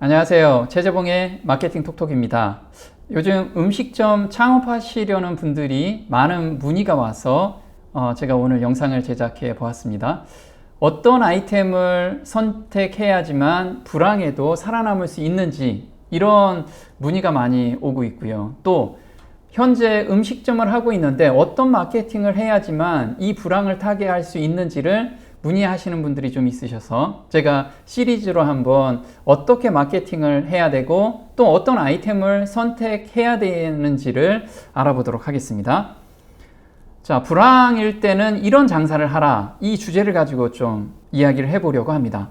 안녕하세요. 최재봉의 마케팅 톡톡입니다. 요즘 음식점 창업하시려는 분들이 많은 문의가 와서 제가 오늘 영상을 제작해 보았습니다. 어떤 아이템을 선택해야지만 불황에도 살아남을 수 있는지 이런 문의가 많이 오고 있고요. 또 현재 음식점을 하고 있는데 어떤 마케팅을 해야지만 이 불황을 타개할 수 있는지를 문의하시는 분들이 좀 있으셔서 제가 시리즈로 한번 어떻게 마케팅을 해야 되고 또 어떤 아이템을 선택해야 되는지를 알아보도록 하겠습니다. 자, 불황일 때는 이런 장사를 하라, 이 주제를 가지고 좀 이야기를 해보려고 합니다.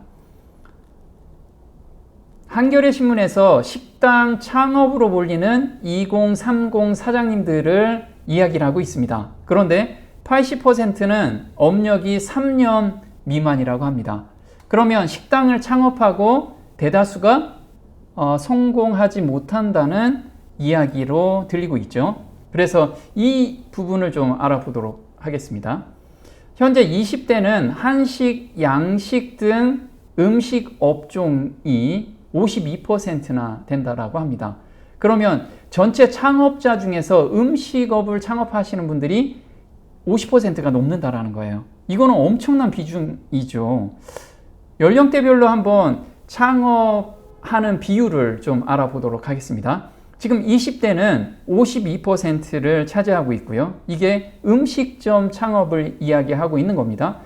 한겨레 신문에서 식당 창업으로 몰리는 2030 사장님들을 이야기를 하고 있습니다. 그런데 80%는 업력이 3년 미만이라고 합니다. 그러면 식당을 창업하고 대다수가 성공하지 못한다는 이야기로 들리고 있죠. 그래서 이 부분을 좀 알아보도록 하겠습니다. 현재 20대는 한식, 양식 등 음식 업종이 52%나 된다라고 합니다. 그러면 전체 창업자 중에서 음식업을 창업하시는 분들이 50%가 넘는다라는 거예요. 이거는 엄청난 비중이죠. 연령대별로 한번 창업하는 비율을 좀 알아보도록 하겠습니다. 지금 20대는 52%를 차지하고 있고요. 이게 음식점 창업을 이야기하고 있는 겁니다.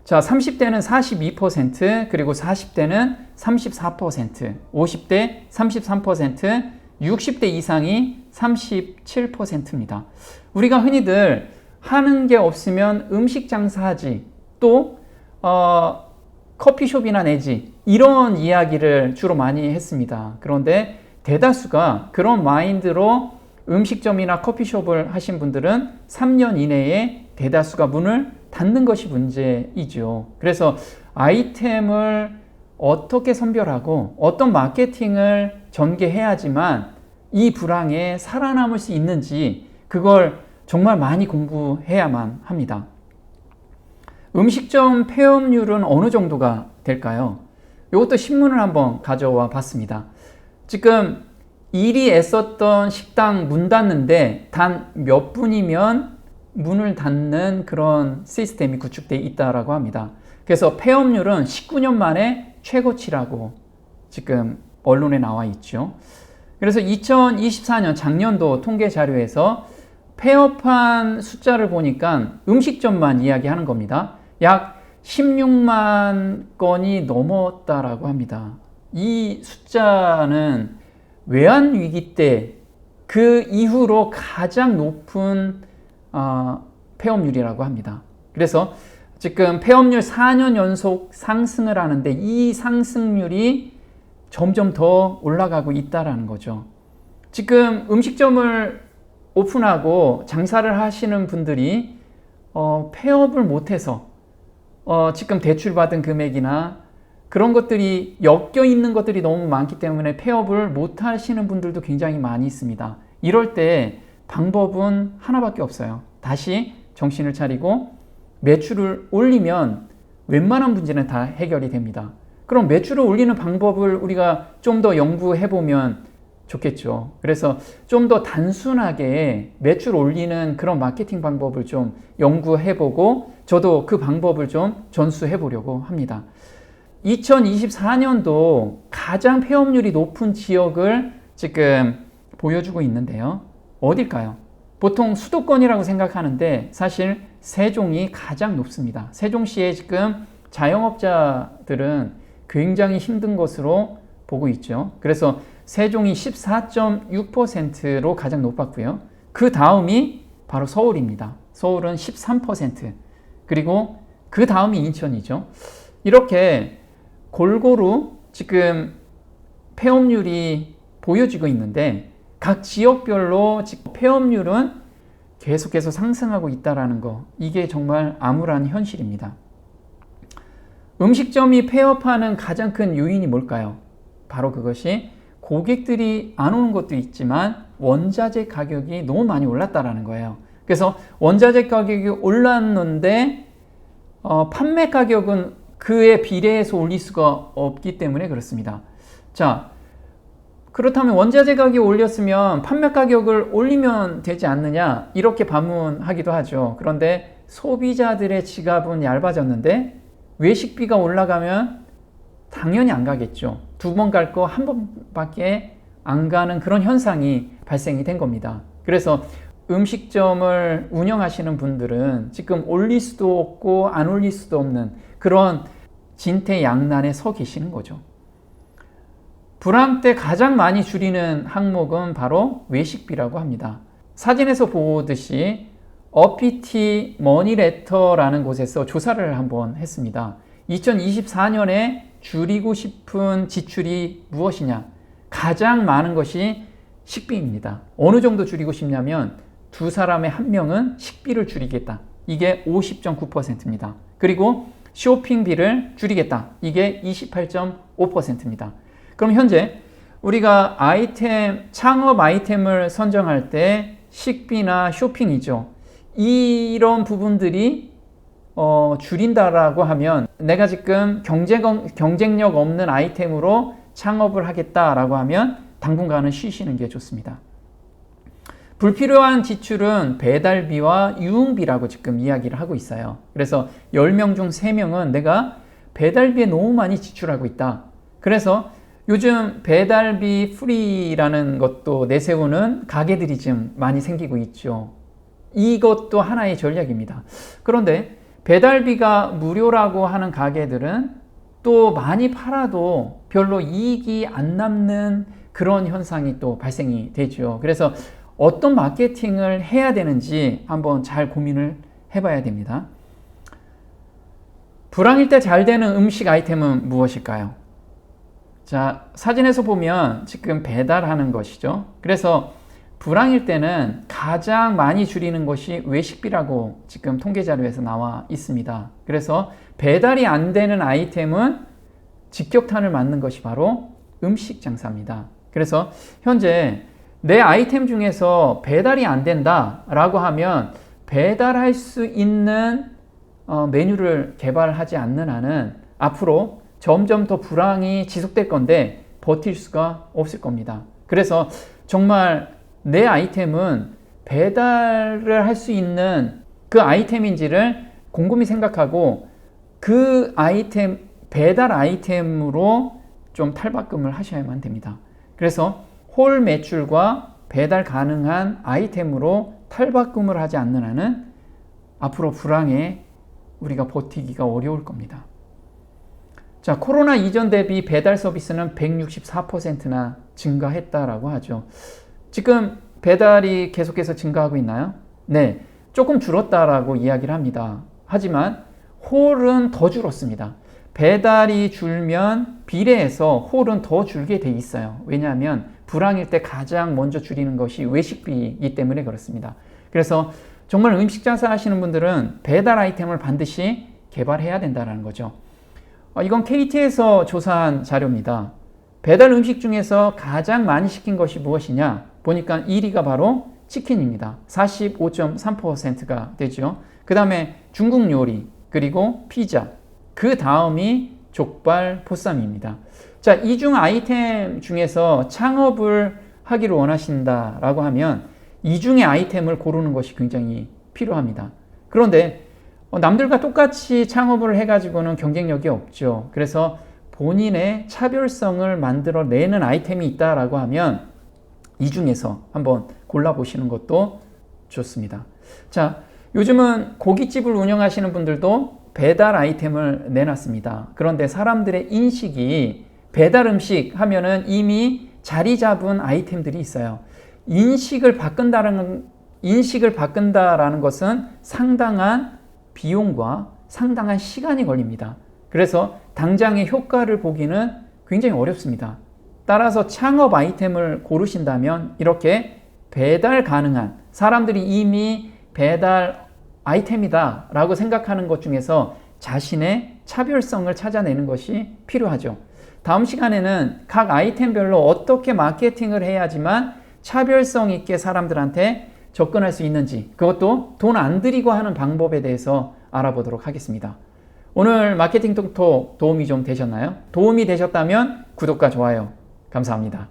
자, 30대는 42%, 그리고 40대는 34%, 50대 33%, 60대 이상이 37%입니다. 우리가 흔히들 하는 게 없으면 음식 장사하지, 또 커피숍이나 내지, 이런 이야기를 주로 많이 했습니다. 그런데 대다수가 그런 마인드로 음식점이나 커피숍을 하신 분들은 3년 이내에 대다수가 문을 닫는 것이 문제이죠. 그래서 아이템을 어떻게 선별하고 어떤 마케팅을 전개해야지만 이 불황에 살아남을 수 있는지, 그걸 정말 많이 공부해야만 합니다. 음식점 폐업률은 어느 정도가 될까요? 이것도 신문을 한번 가져와 봤습니다. 지금 일이 애썼던 식당 문 닫는데 단 몇 분이면 문을 닫는 그런 시스템이 구축되어 있다고 합니다. 그래서 폐업률은 19년 만에 최고치라고 지금 언론에 나와 있죠. 그래서 2024년 작년도 통계 자료에서 폐업한 숫자를 보니까 음식점만 이야기하는 겁니다. 약 16만 건이 넘었다라고 합니다. 이 숫자는 외환위기 때 그 이후로 가장 높은 폐업률이라고 합니다. 그래서 지금 폐업률 4년 연속 상승을 하는데 이 상승률이 점점 더 올라가고 있다는 거죠. 지금 음식점을 오픈하고 장사를 하시는 분들이 폐업을 못해서 지금 대출받은 금액이나 그런 것들이 엮여 있는 것들이 너무 많기 때문에 폐업을 못 하시는 분들도 굉장히 많이 있습니다. 이럴 때 방법은 하나밖에 없어요. 다시 정신을 차리고 매출을 올리면 웬만한 문제는 다 해결이 됩니다. 그럼 매출을 올리는 방법을 우리가 좀 더 연구해 보면 좋겠죠. 그래서 좀 더 단순하게 매출 올리는 그런 마케팅 방법을 좀 연구해 보고 저도 그 방법을 좀 전수해 보려고 합니다. 2024년도 가장 폐업률이 높은 지역을 지금 보여주고 있는데요. 어딜까요? 보통 수도권이라고 생각하는데 사실 세종이 가장 높습니다. 세종시에 지금 자영업자들은 굉장히 힘든 것으로 보고 있죠. 그래서 세종이 14.6%로 가장 높았고요. 그 다음이 바로 서울입니다. 서울은 13%, 그리고 그 다음이 인천이죠. 이렇게 골고루 지금 폐업률이 보여지고 있는데 각 지역별로 지금 폐업률은 계속해서 상승하고 있다는 거, 이게 정말 암울한 현실입니다. 음식점이 폐업하는 가장 큰 요인이 뭘까요? 바로 그것이 고객들이 안 오는 것도 있지만 원자재 가격이 너무 많이 올랐다는 거예요. 그래서 원자재 가격이 올랐는데 판매 가격은 그에 비례해서 올릴 수가 없기 때문에 그렇습니다. 자, 그렇다면 원자재 가격이 올렸으면 판매 가격을 올리면 되지 않느냐, 이렇게 반문하기도 하죠. 그런데 소비자들의 지갑은 얇아졌는데 외식비가 올라가면 당연히 안 가겠죠. 2번 갈 거 1번밖에 안 가는 그런 현상이 발생이 된 겁니다. 그래서 음식점을 운영하시는 분들은 지금 올릴 수도 없고 안 올릴 수도 없는 그런 진퇴양난에 서 계시는 거죠. 불황 때 가장 많이 줄이는 항목은 바로 외식비라고 합니다. 사진에서 보듯이 어피티 머니레터라는 곳에서 조사를 한번 했습니다. 2024년에 줄이고 싶은 지출이 무엇이냐? 가장 많은 것이 식비입니다. 어느 정도 줄이고 싶냐면 2사람의 1명은 식비를 줄이겠다. 이게 50.9%입니다. 그리고 쇼핑비를 줄이겠다. 이게 28.5%입니다. 그럼 현재 우리가 창업 아이템을 선정할 때 식비나 쇼핑이죠. 이런 부분들이 줄인다라고 하면 내가 지금 경쟁력 없는 아이템으로 창업을 하겠다라고 하면 당분간은 쉬시는 게 좋습니다. 불필요한 지출은 배달비와 유흥비라고 지금 이야기를 하고 있어요. 그래서 10명 중 3명은 내가 배달비에 너무 많이 지출하고 있다. 그래서 요즘 배달비 프리라는 것도 내세우는 가게들이 좀 많이 생기고 있죠. 이것도 하나의 전략입니다. 그런데 배달비가 무료라고 하는 가게들은 또 많이 팔아도 별로 이익이 안 남는 그런 현상이 또 발생이 되죠. 그래서 어떤 마케팅을 해야 되는지 한번 잘 고민을 해봐야 됩니다. 불황일 때 잘 되는 음식 아이템은 무엇일까요? 자, 사진에서 보면 지금 배달하는 것이죠. 그래서 불황일 때는 가장 많이 줄이는 것이 외식비라고 지금 통계 자료에서 나와 있습니다. 그래서 배달이 안 되는 아이템은 직격탄을 맞는 것이 바로 음식 장사입니다. 그래서 현재 내 아이템 중에서 배달이 안 된다라고 하면 배달할 수 있는 메뉴를 개발하지 않는 한은 앞으로 점점 더 불황이 지속될 건데 버틸 수가 없을 겁니다. 그래서 정말 내 아이템은 배달을 할 수 있는 그 아이템인지를 곰곰이 생각하고 그 아이템, 배달 아이템으로 좀 탈바꿈을 하셔야만 됩니다. 그래서 홀 매출과 배달 가능한 아이템으로 탈바꿈을 하지 않는 한은 앞으로 불황에 우리가 버티기가 어려울 겁니다. 자, 코로나 이전 대비 배달 서비스는 164%나 증가했다라고 하죠. 지금 배달이 계속해서 증가하고 있나요? 네, 조금 줄었다라고 이야기를 합니다. 하지만 홀은 더 줄었습니다. 배달이 줄면 비례해서 홀은 더 줄게 돼 있어요. 왜냐하면 불황일 때 가장 먼저 줄이는 것이 외식비이기 때문에 그렇습니다. 그래서 정말 음식 장사 하시는 분들은 배달 아이템을 반드시 개발해야 된다는 거죠. 이건 KT에서 조사한 자료입니다. 배달 음식 중에서 가장 많이 시킨 것이 무엇이냐? 보니까 1위가 바로 치킨입니다. 45.3%가 되죠. 그 다음에 중국 요리, 그리고 피자, 그 다음이 족발, 보쌈입니다. 자, 이 중 아이템 중에서 창업을 하기를 원하신다라고 하면 이 중에 아이템을 고르는 것이 굉장히 필요합니다. 그런데 남들과 똑같이 창업을 해가지고는 경쟁력이 없죠. 그래서 본인의 차별성을 만들어내는 아이템이 있다라고 하면 이 중에서 한번 골라보시는 것도 좋습니다. 자, 요즘은 고깃집을 운영하시는 분들도 배달 아이템을 내놨습니다. 그런데 사람들의 인식이 배달 음식 하면은 이미 자리 잡은 아이템들이 있어요. 인식을 바꾼다라는 것은 상당한 비용과 상당한 시간이 걸립니다. 그래서 당장의 효과를 보기는 굉장히 어렵습니다. 따라서 창업 아이템을 고르신다면 이렇게 배달 가능한, 사람들이 이미 배달 아이템이다 라고 생각하는 것 중에서 자신의 차별성을 찾아내는 것이 필요하죠. 다음 시간에는 각 아이템별로 어떻게 마케팅을 해야지만 차별성 있게 사람들한테 접근할 수 있는지, 그것도 돈 안 들이고 하는 방법에 대해서 알아보도록 하겠습니다. 오늘 마케팅 톡톡 도움이 좀 되셨나요? 도움이 되셨다면 구독과 좋아요 감사합니다.